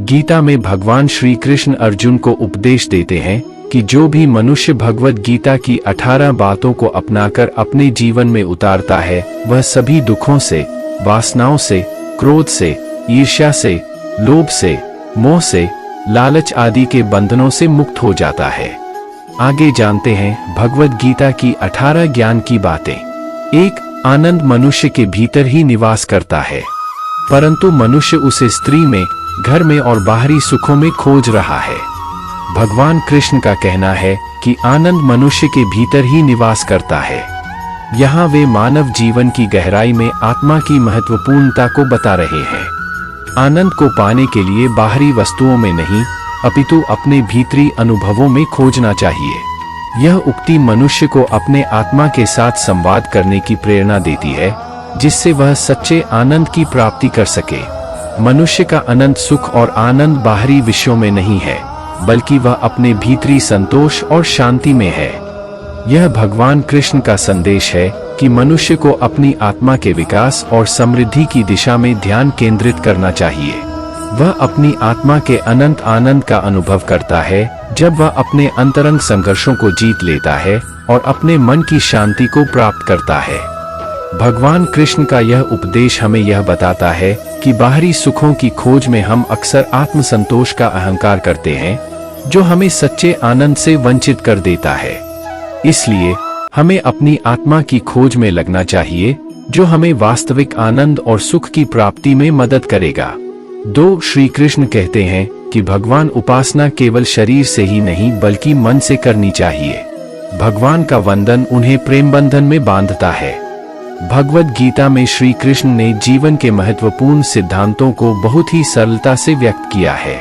गीता में भगवान श्री कृष्ण अर्जुन को उपदेश देते हैं कि जो भी मनुष्य भगवद गीता की 18 बातों को अपनाकर अपने जीवन में उतारता है वह सभी दुखों से, वासनाओं से, क्रोध से, ईर्ष्या से, लोभ से, मोह से, लालच आदि के बंधनों से मुक्त हो जाता है। आगे जानते हैं भगवद गीता की 18 ज्ञान की बातें। 1. आनंद मनुष्य के भीतर ही निवास करता है, परंतु मनुष्य उसे स्त्री में, घर में और बाहरी सुखों में खोज रहा है। भगवान कृष्ण का कहना है कि आनंद मनुष्य के भीतर ही निवास करता है। यहाँ वे मानव जीवन की गहराई में आत्मा की महत्वपूर्णता को बता रहे हैं। आनंद को पाने के लिए बाहरी वस्तुओं में नहीं, अपितु अपने भीतरी अनुभवों में खोजना चाहिए। यह उक्ति मनुष्य को अपने आत्मा के साथ संवाद करने की प्रेरणा देती है, जिससे वह सच्चे आनंद की प्राप्ति कर सके। मनुष्य का अनंत सुख और आनंद बाहरी विषयों में नहीं है, बल्कि वह अपने भीतरी संतोष और शांति में है। यह भगवान कृष्ण का संदेश है कि मनुष्य को अपनी आत्मा के विकास और समृद्धि की दिशा में ध्यान केंद्रित करना चाहिए। वह अपनी आत्मा के अनंत आनंद का अनुभव करता है जब वह अपने अंतरंग संघर्षों को जीत लेता है और अपने मन की शांति को प्राप्त करता है। भगवान कृष्ण का यह उपदेश हमें यह बताता है कि बाहरी सुखों की खोज में हम अक्सर आत्मसंतोष का अहंकार करते हैं, जो हमें सच्चे आनंद से वंचित कर देता है। इसलिए हमें अपनी आत्मा की खोज में लगना चाहिए, जो हमें वास्तविक आनंद और सुख की प्राप्ति में मदद करेगा। 2. श्री कृष्ण कहते हैं कि भगवान उपासना केवल शरीर से ही नहीं बल्कि मन से करनी चाहिए। भगवान का वंदन उन्हें प्रेम बंधन में बांधता है। भगवद गीता में श्री कृष्ण ने जीवन के महत्वपूर्ण सिद्धांतों को बहुत ही सरलता से व्यक्त किया है।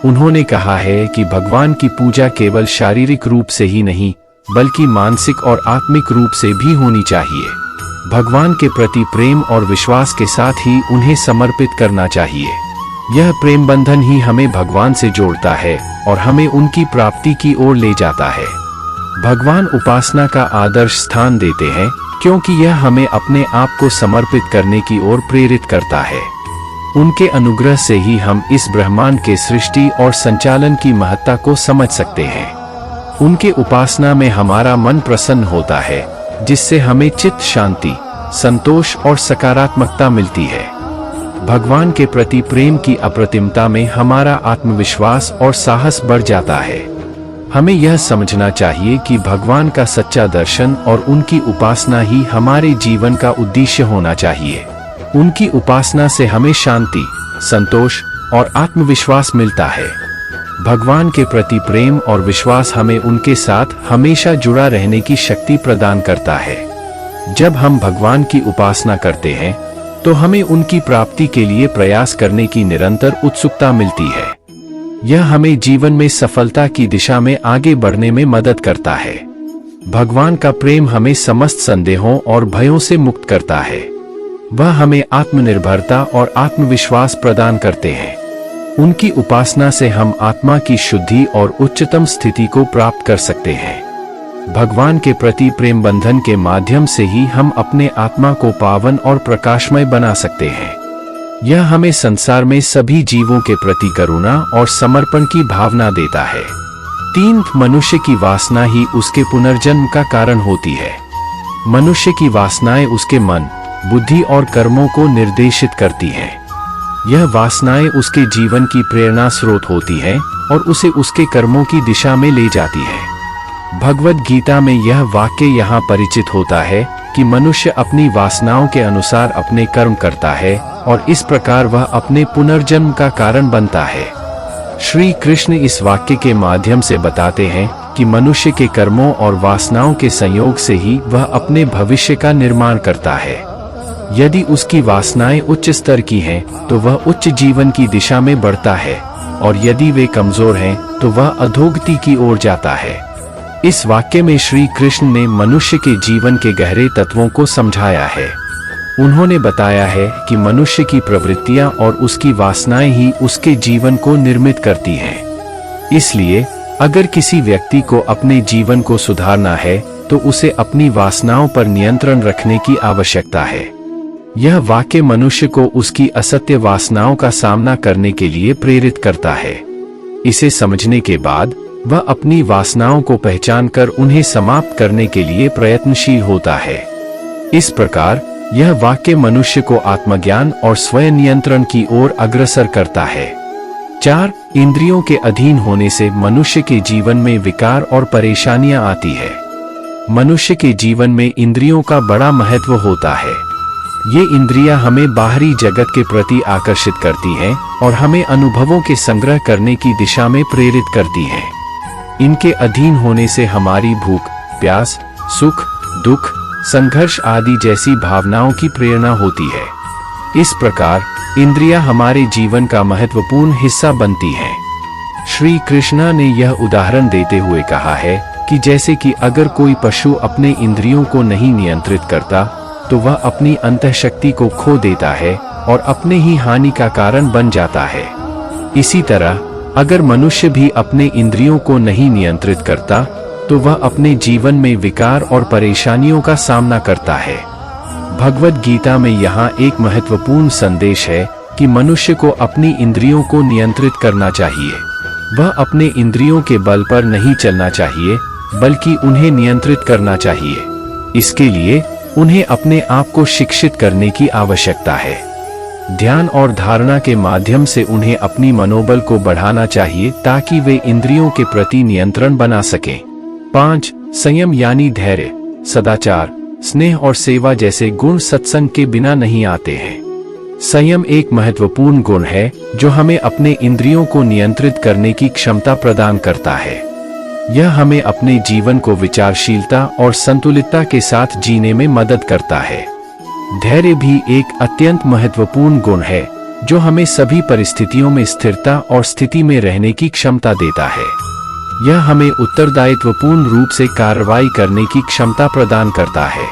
उन्होंने कहा है कि भगवान की पूजा केवल शारीरिक रूप से ही नहीं बल्कि मानसिक और आत्मिक रूप से भी होनी चाहिए। भगवान के प्रति प्रेम और विश्वास के साथ ही उन्हें समर्पित करना चाहिए। यह प्रेम बंधन ही हमें भगवान से जोड़ता है और हमें उनकी प्राप्ति की ओर ले जाता है। भगवान उपासना का आदर्श स्थान देते हैं क्योंकि यह हमें अपने आप को समर्पित करने की ओर प्रेरित करता है। उनके अनुग्रह से ही हम इस ब्रह्मांड के सृष्टि और संचालन की महत्ता को समझ सकते हैं। उनके उपासना में हमारा मन प्रसन्न होता है, जिससे हमें चित्त शांति, संतोष और सकारात्मकता मिलती है। भगवान के प्रति प्रेम की अप्रतिमता में हमारा आत्मविश्वास और साहस बढ़ जाता है। हमें यह समझना चाहिए कि भगवान का सच्चा दर्शन और उनकी उपासना ही हमारे जीवन का उद्देश्य होना चाहिए। उनकी उपासना से हमें शांति, संतोष और आत्मविश्वास मिलता है। भगवान के प्रति प्रेम और विश्वास हमें उनके साथ हमेशा जुड़ा रहने की शक्ति प्रदान करता है। जब हम भगवान की उपासना करते हैं तो हमें उनकी प्राप्ति के लिए प्रयास करने की निरंतर उत्सुकता मिलती है। यह हमें जीवन में सफलता की दिशा में आगे बढ़ने में मदद करता है। भगवान का प्रेम हमें समस्त संदेहों और भयों से मुक्त करता है। वह हमें आत्मनिर्भरता और आत्मविश्वास प्रदान करते हैं। उनकी उपासना से हम आत्मा की शुद्धि और उच्चतम स्थिति को प्राप्त कर सकते हैं। भगवान के प्रति प्रेम बंधन के माध्यम से ही हम अपने आत्मा को पावन और प्रकाशमय बना सकते हैं। यह हमें संसार में सभी जीवों के प्रति करुणा और समर्पण की भावना देता है। 3. मनुष्य की वासना ही उसके पुनर्जन्म का कारण होती है। मनुष्य की वासनाएं उसके मन, बुद्धि और कर्मों को निर्देशित करती हैं। यह वासनाएं उसके जीवन की प्रेरणा स्रोत होती हैं और उसे उसके कर्मों की दिशा में ले जाती है। भगवद गीता में यह वाक्य यहाँ परिचित होता है कि मनुष्य अपनी वासनाओं के अनुसार अपने कर्म करता है और इस प्रकार वह अपने पुनर्जन्म का कारण बनता है। श्री कृष्ण इस वाक्य के माध्यम से बताते हैं कि मनुष्य के कर्मों और वासनाओं के संयोग से ही वह अपने भविष्य का निर्माण करता है। यदि उसकी वासनाएं उच्च स्तर की हैं, तो वह उच्च जीवन की दिशा में बढ़ता है और यदि वे कमजोर हैं, तो वह अधोगति की ओर जाता है। इस वाक्य में श्री कृष्ण ने मनुष्य के जीवन के गहरे तत्वों को समझाया है। उन्होंने बताया है कि मनुष्य की प्रवृत्तियां और उसकी वासनाएं ही उसके जीवन को निर्मित करती हैं। इसलिए अगर किसी व्यक्ति को अपने जीवन को सुधारना है तो उसे अपनी वासनाओं पर नियंत्रण रखने की आवश्यकता है। यह वाक्य मनुष्य को उसकी असत्य वासनाओं का सामना करने के लिए प्रेरित करता है। इसे समझने के बाद वह अपनी वासनाओं को पहचान कर उन्हें समाप्त करने के लिए प्रयत्नशील होता है। इस प्रकार यह वाक्य मनुष्य को आत्मज्ञान और स्वयं नियंत्रण की ओर अग्रसर करता है। 4. इंद्रियों के अधीन होने से मनुष्य के जीवन में विकार और परेशानियां आती है। मनुष्य के जीवन में इंद्रियों का बड़ा महत्व होता है। ये इंद्रियां हमें बाहरी जगत के प्रति आकर्षित करती हैं और हमें अनुभवों के संग्रह करने की दिशा में प्रेरित करती हैं। इनके अधीन होने से हमारी भूख, प्यास, सुख, दुख, संघर्ष आदि जैसी भावनाओं की प्रेरणा होती है। इस प्रकार इंद्रियां हमारे जीवन का महत्वपूर्ण हिस्सा बनती हैं। श्री कृष्ण ने यह उदाहरण देते हुए कहा है कि जैसे कि अगर कोई पशु अपने इंद्रियों को नहीं नियंत्रित करता तो वह अपनी अंतःशक्ति को खो देता है और अपने ही हानि का कारण बन जाता है। इसी तरह अगर मनुष्य भी अपने इंद्रियों को नहीं नियंत्रित करता तो वह अपने जीवन में विकार और परेशानियों का सामना करता है। भगवद गीता में यहाँ एक महत्वपूर्ण संदेश है कि मनुष्य को अपनी इंद्रियों को नियंत्रित करना चाहिए। वह अपने इंद्रियों के बल पर नहीं चलना चाहिए बल्कि उन्हें नियंत्रित करना चाहिए। इसके लिए उन्हें अपने आप को शिक्षित करने की आवश्यकता है। ध्यान और धारणा के माध्यम से उन्हें अपनी मनोबल को बढ़ाना चाहिए ताकि वे इंद्रियों के प्रति नियंत्रण बना सकें। 5. संयम यानी धैर्य, सदाचार, स्नेह और सेवा जैसे गुण सत्संग के बिना नहीं आते हैं। संयम एक महत्वपूर्ण गुण है जो हमें अपने इंद्रियों को नियंत्रित करने की क्षमता प्रदान करता है। यह हमें अपने जीवन को विचारशीलता और संतुलितता के साथ जीने में मदद करता है। धैर्य भी एक अत्यंत महत्वपूर्ण गुण है जो हमें सभी परिस्थितियों में स्थिरता और स्थिति में रहने की क्षमता देता है। यह हमें उत्तरदायित्वपूर्ण रूप से कार्रवाई करने की क्षमता प्रदान करता है।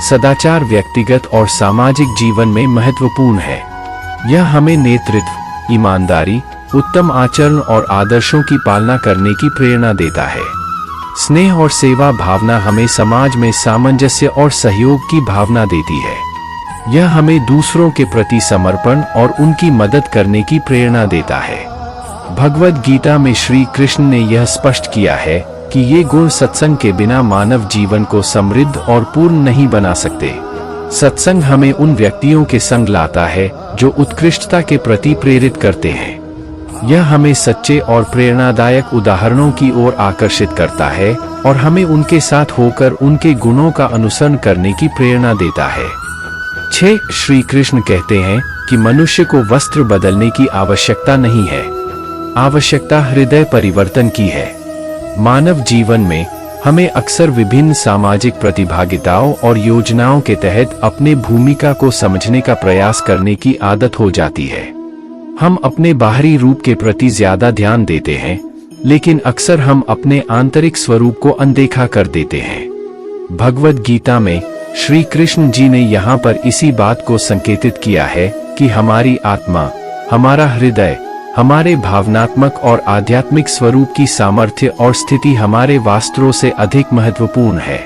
सदाचार व्यक्तिगत और सामाजिक जीवन में महत्वपूर्ण है। यह हमें नेतृत्व, ईमानदारी, उत्तम आचरण और आदर्शों की पालना करने की प्रेरणा देता है। स्नेह और सेवा भावना हमें समाज में सामंजस्य और सहयोग की भावना देती है। यह हमें दूसरों के प्रति समर्पण और उनकी मदद करने की प्रेरणा देता है। भगवद गीता में श्री कृष्ण ने यह स्पष्ट किया है कि ये गुण सत्संग के बिना मानव जीवन को समृद्ध और पूर्ण नहीं बना सकते। सत्संग हमें उन व्यक्तियों के संग लाता है जो उत्कृष्टता के प्रति प्रेरित करते हैं। यह हमें सच्चे और प्रेरणादायक उदाहरणों की ओर आकर्षित करता है और हमें उनके साथ होकर उनके गुणों का अनुसरण करने की प्रेरणा देता है। 6. श्री कृष्ण कहते हैं कि मनुष्य को वस्त्र बदलने की आवश्यकता नहीं है, आवश्यकता हृदय परिवर्तन की है। मानव जीवन में हमें अक्सर विभिन्न सामाजिक प्रतिभागिताओं और योजनाओं के तहत अपने भूमिका को समझने का प्रयास करने की आदत हो जाती है। हम अपने बाहरी रूप के प्रति ज्यादा ध्यान देते हैं, लेकिन अक्सर हम अपने आंतरिक स्वरूप को अनदेखा कर देते हैं। भगवद गीता में श्री कृष्ण जी ने यहाँ पर इसी बात को संकेतित किया है कि हमारी आत्मा, हमारा हृदय, हमारे भावनात्मक और आध्यात्मिक स्वरूप की सामर्थ्य और स्थिति हमारे वस्त्रों से अधिक महत्वपूर्ण है।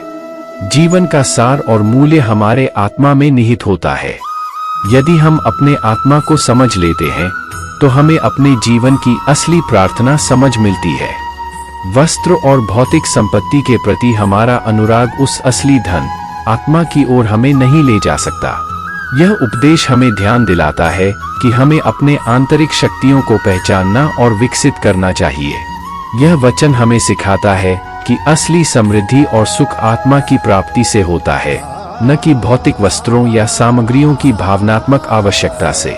जीवन का सार और मूल्य हमारे आत्मा में निहित होता है। यदि हम अपने आत्मा को समझ लेते हैं तो हमें अपने जीवन की असली प्रार्थना समझ मिलती है। वस्त्र और भौतिक संपत्ति के प्रति हमारा अनुराग उस असली धन, आत्मा की ओर हमें नहीं ले जा सकता। यह उपदेश हमें ध्यान दिलाता है कि हमें अपने आंतरिक शक्तियों को पहचानना और विकसित करना चाहिए। यह वचन हमें सिखाता है कि असली समृद्धि और सुख आत्मा की प्राप्ति से होता है, न कि भौतिक वस्त्रों या सामग्रियों की भावनात्मक आवश्यकता से।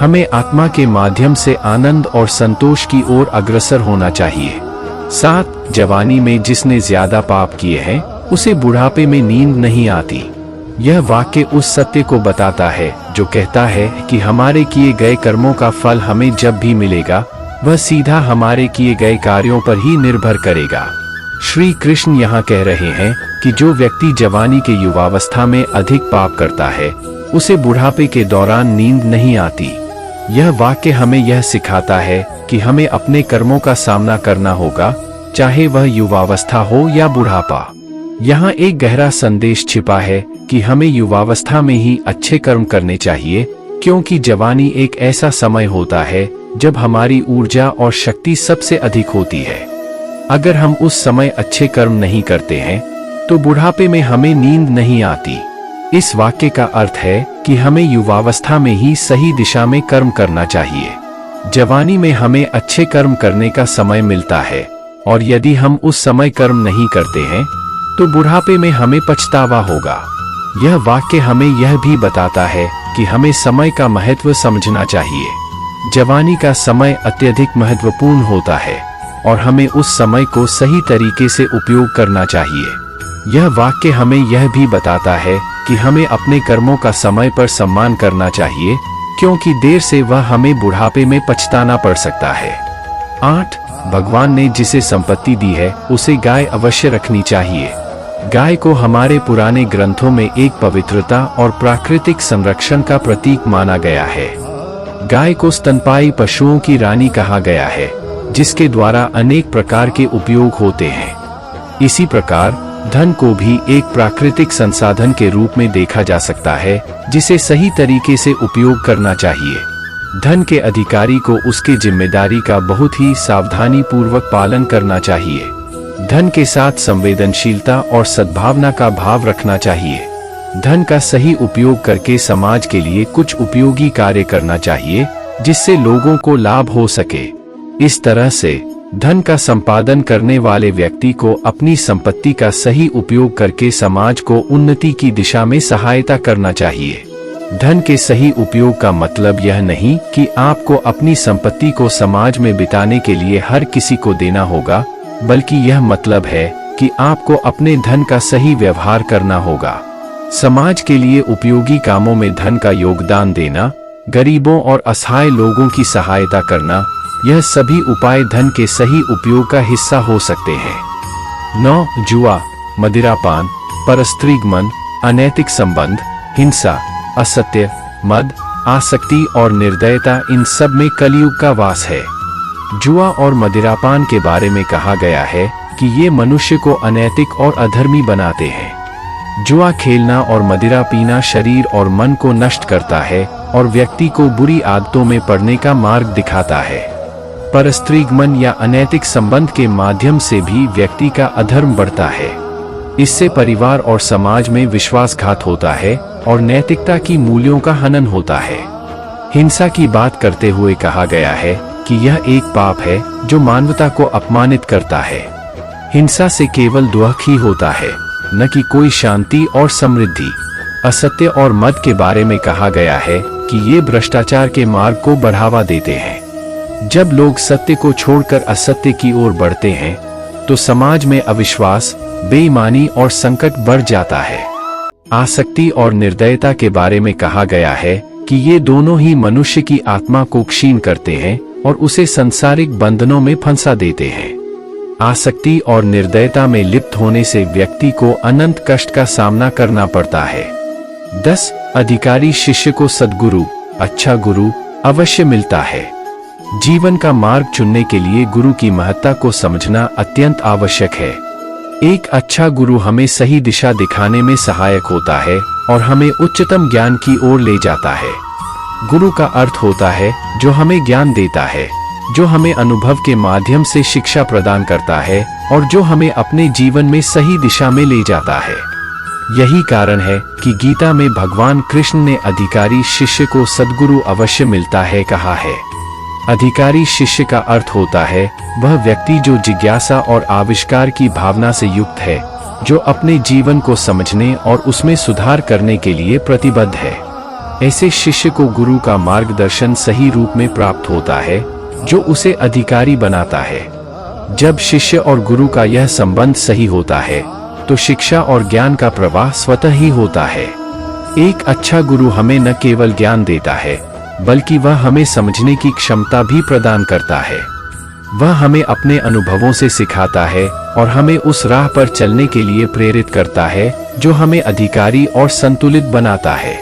हमें आत्मा के माध्यम से आनंद और संतोष की ओर अग्रसर होना चाहिए। 7. जवानी में जिसने ज्यादा पाप किए हैं उसे बुढ़ापे में नींद नहीं आती। यह वाक्य उस सत्य को बताता है जो कहता है कि हमारे किए गए कर्मों का फल हमें जब भी मिलेगा वह सीधा हमारे किए गए कार्यों पर ही निर्भर करेगा। श्री कृष्ण यहाँ कह रहे हैं कि जो व्यक्ति जवानी के युवावस्था में अधिक पाप करता है उसे बुढ़ापे के दौरान नींद नहीं आती। यह वाक्य हमें यह सिखाता है कि हमें अपने कर्मों का सामना करना होगा, चाहे वह युवावस्था हो या बुढ़ापा। यहाँ एक गहरा संदेश छिपा है कि हमें युवावस्था में ही अच्छे कर्म करने चाहिए, क्योंकि जवानी एक ऐसा समय होता है जब हमारी ऊर्जा और शक्ति सबसे अधिक होती है। अगर हम उस समय अच्छे कर्म नहीं करते हैं तो बुढ़ापे में हमें नींद नहीं आती। इस वाक्य का अर्थ है कि हमें युवावस्था में ही सही दिशा में कर्म करना चाहिए। जवानी में हमें अच्छे कर्म करने का समय मिलता है, और यदि हम उस समय कर्म नहीं करते हैं तो बुढ़ापे में हमें पछतावा होगा। यह वाक्य हमें यह भी बताता है कि हमें समय का महत्व समझना चाहिए। जवानी का समय अत्यधिक महत्वपूर्ण होता है और हमें उस समय को सही तरीके से उपयोग करना चाहिए। यह वाक्य हमें यह भी बताता है कि हमें अपने कर्मों का समय पर सम्मान करना चाहिए, क्योंकि देर से वह हमें बुढ़ापे में पछताना पड़ सकता है। 8. भगवान ने जिसे संपत्ति दी है उसे गाय अवश्य रखनी चाहिए। गाय को हमारे पुराने ग्रंथों में एक पवित्रता और प्राकृतिक संरक्षण का प्रतीक माना गया है। गाय को स्तनपायी पशुओं की रानी कहा गया है, जिसके द्वारा अनेक प्रकार के उपयोग होते हैं। इसी प्रकार धन को भी एक प्राकृतिक संसाधन के रूप में देखा जा सकता है, जिसे सही तरीके से उपयोग करना चाहिए। धन के अधिकारी को उसकी जिम्मेदारी का बहुत ही सावधानी पूर्वक पालन करना चाहिए। धन के साथ संवेदनशीलता और सद्भावना का भाव रखना चाहिए। धन का सही उपयोग करके समाज के लिए कुछ उपयोगी कार्य करना चाहिए, जिससे लोगों को लाभ हो सके। इस तरह से धन का संपादन करने वाले व्यक्ति को अपनी संपत्ति का सही उपयोग करके समाज को उन्नति की दिशा में सहायता करना चाहिए। धन के सही उपयोग का मतलब यह नहीं कि आपको अपनी संपत्ति को समाज में बिताने के लिए हर किसी को देना होगा, बल्कि यह मतलब है कि आपको अपने धन का सही व्यवहार करना होगा। समाज के लिए उपयोगी कामों में धन का योगदान देना, गरीबों और असहाय लोगों की सहायता करना, यह सभी उपाय धन के सही उपयोग का हिस्सा हो सकते हैं। 9. जुआ, मदिरापान, परस्त्रीगमन, अनैतिक संबंध, हिंसा, असत्य, मद, आसक्ति और निर्दयता, इन सब में कलयुग का वास है। जुआ और मदिरापान के बारे में कहा गया है कि ये मनुष्य को अनैतिक और अधर्मी बनाते हैं। जुआ खेलना और मदिरा पीना शरीर और मन को नष्ट करता है और व्यक्ति को बुरी आदतों में पड़ने का मार्ग दिखाता है। परस्त्रीगमन या अनैतिक संबंध के माध्यम से भी व्यक्ति का अधर्म बढ़ता है। इससे परिवार और समाज में विश्वासघात होता है और नैतिकता की मूल्यों का हनन होता है। हिंसा की बात करते हुए कहा गया है कि यह एक पाप है जो मानवता को अपमानित करता है। हिंसा से केवल दुख ही होता है, न कि कोई शांति और समृद्धि। असत्य और मद के बारे में कहा गया है कि ये भ्रष्टाचार के मार्ग को बढ़ावा देते हैं। जब लोग सत्य को छोड़कर असत्य की ओर बढ़ते हैं तो समाज में अविश्वास, बेईमानी और संकट बढ़ जाता है। आसक्ति और निर्दयता के बारे में कहा गया है कि ये दोनों ही मनुष्य की आत्मा को क्षीण करते हैं और उसे सांसारिक बंधनों में फंसा देते हैं। आसक्ति और निर्दयता में लिप्त होने से व्यक्ति को अनंत कष्ट का सामना करना पड़ता है। 10. अधिकारी शिष्य को सद्गुरु, अच्छा गुरु अवश्य मिलता है। जीवन का मार्ग चुनने के लिए गुरु की महत्ता को समझना अत्यंत आवश्यक है। एक अच्छा गुरु हमें सही दिशा दिखाने में सहायक होता है और हमें उच्चतम ज्ञान की ओर ले जाता है। गुरु का अर्थ होता है जो हमें ज्ञान देता है, जो हमें अनुभव के माध्यम से शिक्षा प्रदान करता है और जो हमें अपने जीवन में सही दिशा में ले जाता है। यही कारण है कि गीता में भगवान कृष्ण ने अधिकारी शिष्य को सद्गुरु अवश्य मिलता है कहा है। अधिकारी शिष्य का अर्थ होता है वह व्यक्ति जो जिज्ञासा और आविष्कार की भावना से युक्त है, जो अपने जीवन को समझने और उसमें सुधार करने के लिए प्रतिबद्ध है। ऐसे शिष्य को गुरु का मार्गदर्शन सही रूप में प्राप्त होता है, जो उसे अधिकारी बनाता है। जब शिष्य और गुरु का यह संबंध सही होता है तो शिक्षा और ज्ञान का प्रवाह स्वतः ही होता है। एक अच्छा गुरु हमें न केवल ज्ञान देता है, बल्कि वह हमें समझने की क्षमता भी प्रदान करता है। वह हमें अपने अनुभवों से सिखाता है और हमें उस राह पर चलने के लिए प्रेरित करता है जो हमें अधिकारी और संतुलित बनाता है।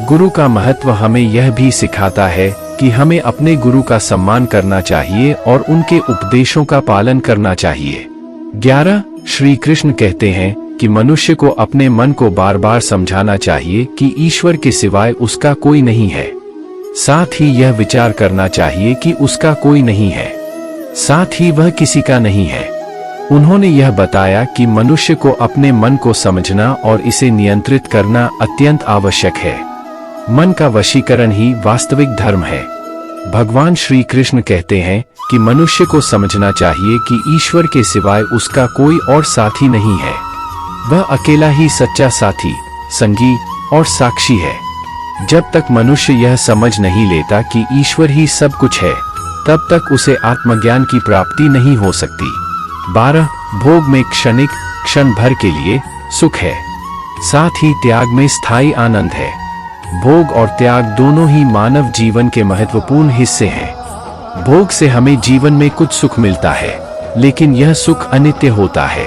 गुरु का महत्व हमें यह भी सिखाता है कि हमें अपने गुरु का सम्मान करना चाहिए और उनके उपदेशों का पालन करना चाहिए। 11. श्री कृष्ण कहते हैं कि मनुष्य को अपने मन को बार बार समझाना चाहिए कि ईश्वर के सिवाय उसका कोई नहीं है। साथ ही यह विचार करना चाहिए कि उसका कोई नहीं है, साथ ही वह किसी का नहीं है। उन्होंने यह बताया कि मनुष्य को अपने मन को समझना और इसे नियंत्रित करना अत्यंत आवश्यक है। मन का वशीकरण ही वास्तविक धर्म है। भगवान श्री कृष्ण कहते हैं कि मनुष्य को समझना चाहिए कि ईश्वर के सिवाय उसका कोई और साथी नहीं है। वह अकेला ही सच्चा साथी, संगी और साक्षी है। जब तक मनुष्य यह समझ नहीं लेता कि ईश्वर ही सब कुछ है, तब तक उसे आत्मज्ञान की प्राप्ति नहीं हो सकती। 12 भोग में क्षणिक, क्षण भर के लिए सुख है, साथ ही त्याग में स्थायी आनंद है। भोग और त्याग दोनों ही मानव जीवन के महत्वपूर्ण हिस्से हैं। भोग से हमें जीवन में कुछ सुख मिलता है, लेकिन यह सुख अनित्य होता है।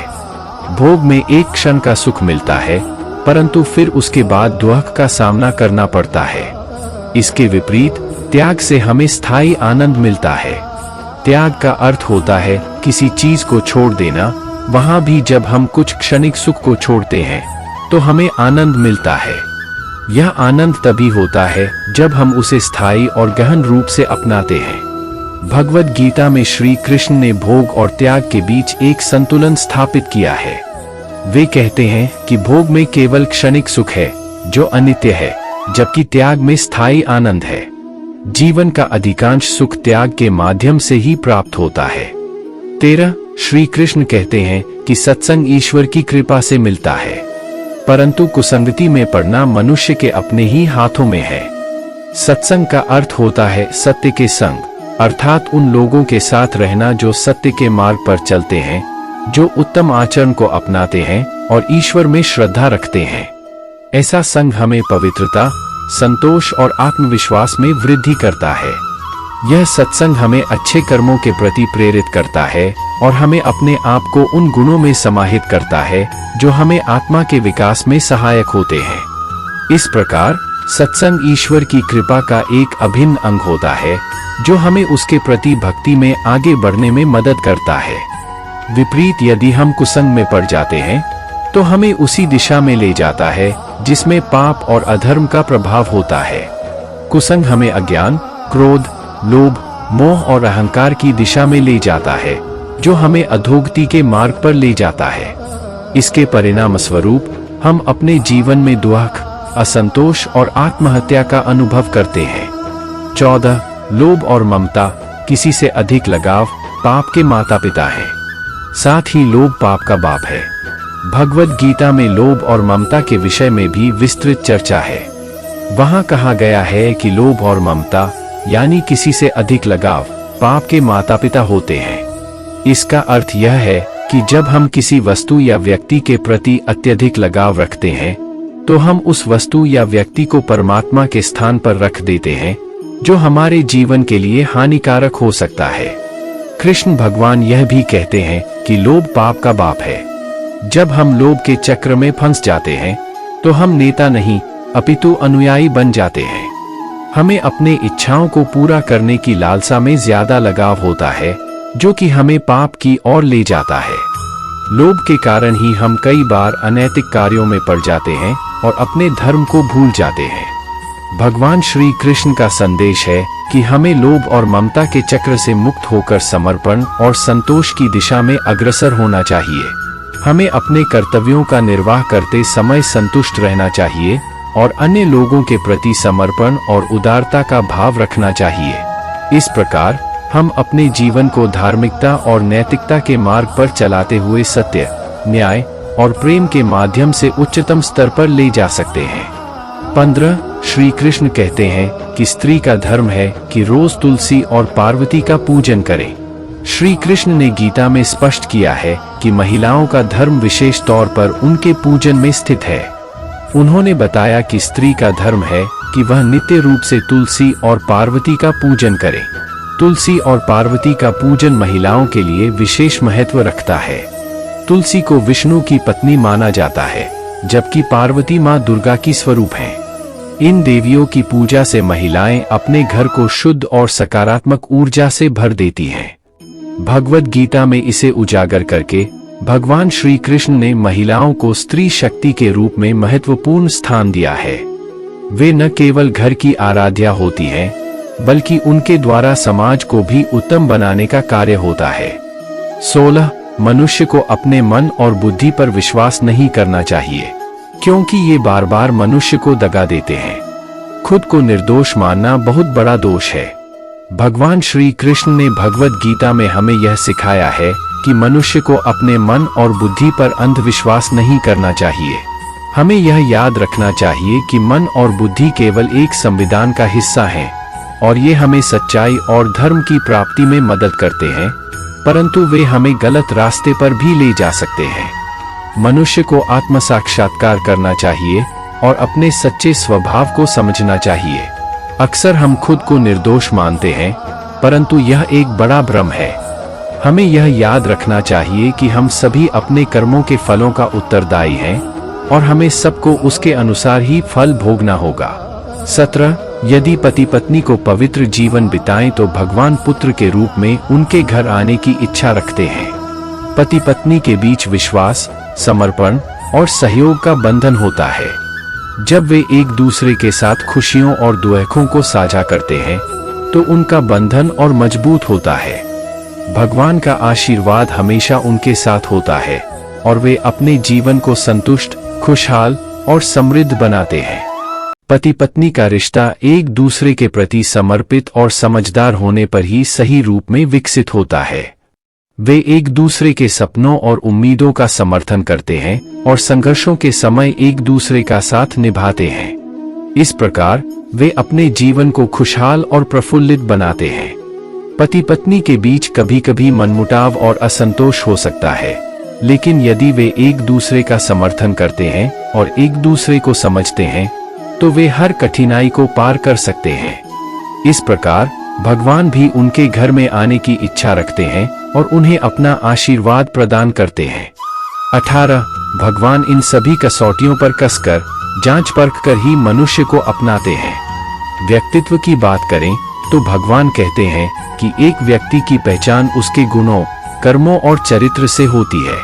भोग में एक क्षण का सुख मिलता है, परंतु फिर उसके बाद दुख का सामना करना पड़ता है। इसके विपरीत त्याग से हमें स्थायी आनंद मिलता है। त्याग का अर्थ होता है किसी चीज को छोड़ देना। वहां भी जब हम कुछ क्षणिक सुख को छोड़ते हैं तो हमें आनंद मिलता है। यह आनंद तभी होता है जब हम उसे स्थायी और गहन रूप से अपनाते हैं। भगवद गीता में श्री कृष्ण ने भोग और त्याग के बीच एक संतुलन स्थापित किया है। वे कहते हैं कि भोग में केवल क्षणिक सुख है जो अनित्य है, जबकि त्याग में स्थायी आनंद है। जीवन का अधिकांश सुख त्याग के माध्यम से ही प्राप्त होता है। 13 श्री कृष्ण कहते हैं कि सत्संग ईश्वर की कृपा से मिलता है, परंतु कुसंगति में पड़ना मनुष्य के अपने ही हाथों में है। सत्संग का अर्थ होता है सत्य के संग, अर्थात उन लोगों के साथ रहना जो सत्य के मार्ग पर चलते हैं, जो उत्तम आचरण को अपनाते हैं और ईश्वर में श्रद्धा रखते हैं। ऐसा संग हमें पवित्रता, संतोष और आत्मविश्वास में वृद्धि करता है। यह सत्संग हमें अच्छे कर्मों के प्रति प्रेरित करता है और हमें अपने आप को उन गुणों में समाहित करता है जो हमें आत्मा के विकास में सहायक होते हैं। इस प्रकार सत्संग ईश्वर की कृपा का एक अभिन्न अंग होता है जो हमें उसके प्रति भक्ति में आगे बढ़ने में मदद करता है। विपरीत यदि हम कुसंग में पड़ जाते हैं तो हमें उसी दिशा में ले जाता है जिसमें पाप और अधर्म का प्रभाव होता है। कुसंग हमें अज्ञान, क्रोध, लोभ, मोह और अहंकार की दिशा में ले जाता है, जो हमें अधोगति के मार्ग पर ले जाता है। इसके परिणाम स्वरूप हम अपने जीवन में दुख, असंतोष और आत्महत्या का अनुभव करते हैं। 14 लोभ और ममता, किसी से अधिक लगाव पाप के माता पिता हैं। साथ ही लोभ पाप का बाप है। भगवद गीता में लोभ और ममता के विषय में भी विस्तृत चर्चा है। वहां कहा गया है कि लोभ और ममता यानी किसी से अधिक लगाव पाप के माता पिता होते हैं। इसका अर्थ यह है कि जब हम किसी वस्तु या व्यक्ति के प्रति अत्यधिक लगाव रखते हैं तो हम उस वस्तु या व्यक्ति को परमात्मा के स्थान पर रख देते हैं, जो हमारे जीवन के लिए हानिकारक हो सकता है। कृष्ण भगवान यह भी कहते हैं कि लोभ पाप का बाप है। जब हम लोभ के चक्र में फंस जाते हैं तो हम नेता नहीं अपितु अनुयायी बन जाते हैं। हमें अपने इच्छाओं को पूरा करने की लालसा में ज्यादा लगाव होता है, जो कि हमें पाप की ओर ले जाता है। लोभ के कारण ही हम कई बार अनैतिक कार्यों में पड़ जाते हैं और अपने धर्म को भूल जाते हैं। भगवान श्री कृष्ण का संदेश है कि हमें लोभ और ममता के चक्र से मुक्त होकर समर्पण और संतोष की दिशा में अग्रसर होना चाहिए। हमें अपने कर्तव्यों का निर्वाह करते समय संतुष्ट रहना चाहिए और अन्य लोगों के प्रति समर्पण और उदारता का भाव रखना चाहिए। इस प्रकार हम अपने जीवन को धार्मिकता और नैतिकता के मार्ग पर चलाते हुए सत्य, न्याय और प्रेम के माध्यम से उच्चतम स्तर पर ले जा सकते हैं। 15 श्री कृष्ण कहते हैं कि स्त्री का धर्म है कि रोज तुलसी और पार्वती का पूजन करें। श्री कृष्ण ने गीता में स्पष्ट किया है कि महिलाओं का धर्म विशेष तौर पर उनके पूजन में स्थित है। उन्होंने बताया कि स्त्री का धर्म है कि वह नित्य रूप से तुलसी और पार्वती का पूजन करे। तुलसी और पार्वती का पूजन महिलाओं के लिए विशेष महत्व रखता है। तुलसी को विष्णु की पत्नी माना जाता है, जबकि पार्वती माँ दुर्गा की स्वरूप हैं। इन देवियों की पूजा से महिलाएं अपने घर को शुद्ध और सकारात्मक ऊर्जा से भर देती हैं। भगवद गीता में इसे उजागर करके भगवान श्री कृष्ण ने महिलाओं को स्त्री शक्ति के रूप में महत्वपूर्ण स्थान दिया है। वे न केवल घर की आराध्या होती हैं, बल्कि उनके द्वारा समाज को भी उत्तम बनाने का कार्य होता है। 16. मनुष्य को अपने मन और बुद्धि पर विश्वास नहीं करना चाहिए, क्योंकि ये बार बार मनुष्य को दगा देते हैं। खुद को निर्दोष मानना बहुत बड़ा दोष है। भगवान श्री कृष्ण ने भगवद गीता में हमें यह सिखाया है कि मनुष्य को अपने मन और बुद्धि पर अंधविश्वास नहीं करना चाहिए। हमें यह याद रखना चाहिए कि मन और बुद्धि केवल एक संविधान का हिस्सा हैं, और ये हमें सच्चाई और धर्म की प्राप्ति में मदद करते हैं, परंतु वे हमें गलत रास्ते पर भी ले जा सकते हैं। मनुष्य को आत्म साक्षात्कार करना चाहिए और अपने सच्चे स्वभाव को समझना चाहिए। अक्सर हम खुद को निर्दोष मानते हैं, परंतु यह एक बड़ा भ्रम है। हमें यह याद रखना चाहिए कि हम सभी अपने कर्मों के फलों का उत्तरदायी हैं, और हमें सबको उसके अनुसार ही फल भोगना होगा। 17. यदि पति पत्नी को पवित्र जीवन बिताएं तो भगवान पुत्र के रूप में उनके घर आने की इच्छा रखते हैं। पति पत्नी के बीच विश्वास, समर्पण और सहयोग का बंधन होता है। जब वे एक दूसरे के साथ खुशियों और दुखों को साझा करते हैं, तो उनका बंधन और मजबूत होता है। भगवान का आशीर्वाद हमेशा उनके साथ होता है, और वे अपने जीवन को संतुष्ट, खुशहाल और समृद्ध बनाते हैं। पति पत्नी का रिश्ता एक दूसरे के प्रति समर्पित और समझदार होने पर ही सही रूप में विकसित होता है। वे एक दूसरे के सपनों और उम्मीदों का समर्थन करते हैं और संघर्षों के समय एक दूसरे का साथ निभाते हैं। इस प्रकार वे अपने जीवन को खुशहाल और प्रफुल्लित बनाते हैं। पति पत्नी के बीच कभी कभी मनमुटाव और असंतोष हो सकता है, लेकिन यदि वे एक दूसरे का समर्थन करते हैं और एक दूसरे को समझते हैं, तो वे हर कठिनाई को पार कर सकते हैं। इस प्रकार भगवान भी उनके घर में आने की इच्छा रखते हैं और उन्हें अपना आशीर्वाद प्रदान करते हैं। 18. भगवान इन सभी कसौटियों पर कसकर, जांच परख कर ही मनुष्य को अपनाते हैं। व्यक्तित्व की बात करें तो भगवान कहते हैं कि एक व्यक्ति की पहचान उसके गुणों, कर्मों और चरित्र से होती है।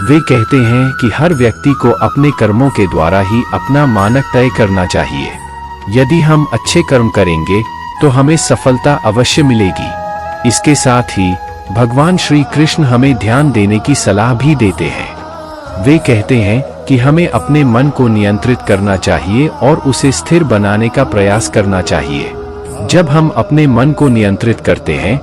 वे कहते हैं कि हर व्यक्ति को अपने कर्मों के द्वारा ही अपना मानक तय करना चाहिए। यदि हम अच्छे कर्म करेंगे तो हमें सफलता अवश्य मिलेगी। इसके साथ ही भगवान श्री कृष्ण हमें ध्यान देने की सलाह भी देते हैं। वे कहते हैं कि हमें अपने मन को नियंत्रित करना चाहिए और उसे स्थिर बनाने का प्रयास करना चाहिए। जब हम अपने मन को नियंत्रित करते हैं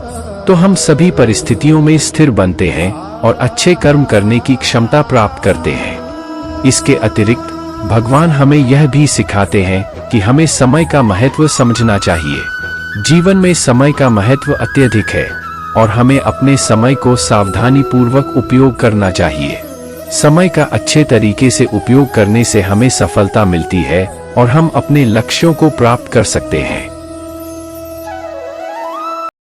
तो हम सभी परिस्थितियों में स्थिर बनते हैं और अच्छे कर्म करने की क्षमता प्राप्त करते हैं। इसके अतिरिक्त भगवान हमें यह भी सिखाते हैं कि हमें समय का महत्व समझना चाहिए। जीवन में समय का महत्व अत्यधिक है और हमें अपने समय को सावधानी पूर्वक उपयोग करना चाहिए। समय का अच्छे तरीके से उपयोग करने से हमें सफलता मिलती है और हम अपने लक्ष्यों को प्राप्त कर सकते हैं।